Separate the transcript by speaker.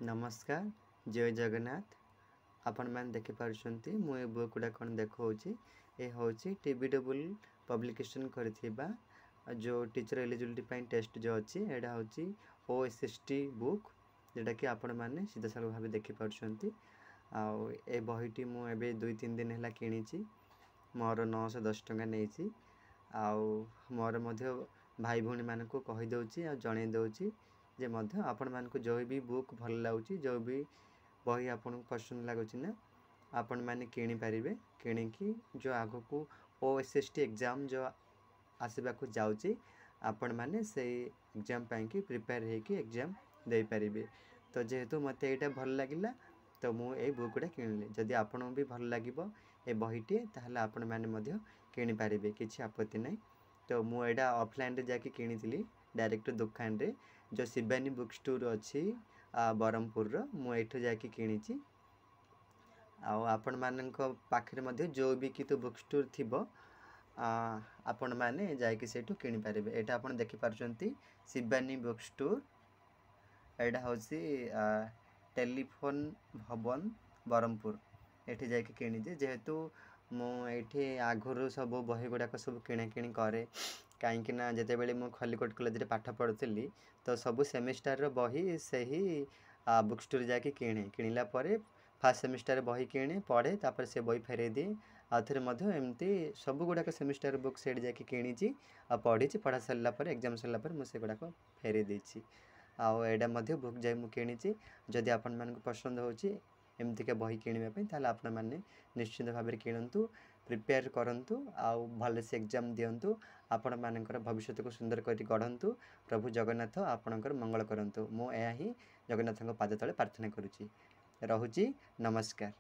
Speaker 1: नमस्कार जय जगन्नाथ आपण मैंने देखिपुं मु ए बुक गुड़ा कौन देखा ये हूँ टीबीडब्ल्यू पब्लिकेशन करथिबा जो टीचर एलिजिबिलिटी टेस्ट जो अच्छी यहाँ हूँ OSST बुक जोटा कि आपण मैंने सीधा साल भाव देखिपुं आउ ए बहीटी मुझे 2-3 दिन है कि मोर 910 टंका नहीं आउ मोर भाई भौणी मान को कहीदे आ जन दूँ जे मध्य आपण मानक जो भी बुक भल लगुच जो भी बही आपन पसंद लगुच ना आपण मैंने किणी पारे किणिकी जो आग को OSST एग्जाम जो आसवा को जाऊँगी आपण मैंने से एग्जाम पाई प्रिपेयर होगी एग्जाम दे पारे। तो जेहेतु मत यहाँ भल लगे तो मुझे बुक गुड़ा किणिली जदि आपन भी भल लगे ए बहीटे ताहले आपण मैंने किणी पारे किसी आपत्ति नहीं। तो मुझा ऑफलाइन रे जाके किणी डायरेक्ट दुकान रे जो शिवानी बुक स्टोर अच्छी बरहमपुर मुझे जाके किणी आपण मानक पाखे जो भी कि बुक स्टोर थी आपण मैंने जाकि सेठू किणी पारे। यहाँ आप देखिपुं शिवानी बुक स्टोर यहाँ हूँ टेलीफोन भवन बरहमपुर ये जाकि किणीजे जेहेतु मुझे आगुरी सब बही गुड़ाक सब किणाकिणी करे कहीं जिते बड़े मु खलिकोट कॉलेज रे पाठ पढ़ुली तो सबू सेमिस्टार बही से ही बुक स्टोर जाकि किणे किणला फास्ट सेमिस्टार बही किणे पढ़े तापर से बही फेरे दिए आउ थे एमती सब गुड़ाक सेमिस्टार बुक से जाकि किणी पढ़ी पढ़ा सारापर एग्जाम सारापर मुझे गुड़ाक फेरे देती आउ एटा बुक जाए मुझे किणी जदि आपण मानक पसंद होची एमतीका बही किणवाई ताल आपण मैंने निश्चित भाव में किणतु प्रिपेयर करंतु आउ भले से एग्जाम दिंतु आपण मानकर भविष्य को सुंदर कर गढ़ंतु प्रभु जगन्नाथ आपणकर मंगल करंतु मु यही जगन्नाथ पाद तले प्रार्थना करुच्ची। रहुची नमस्कार।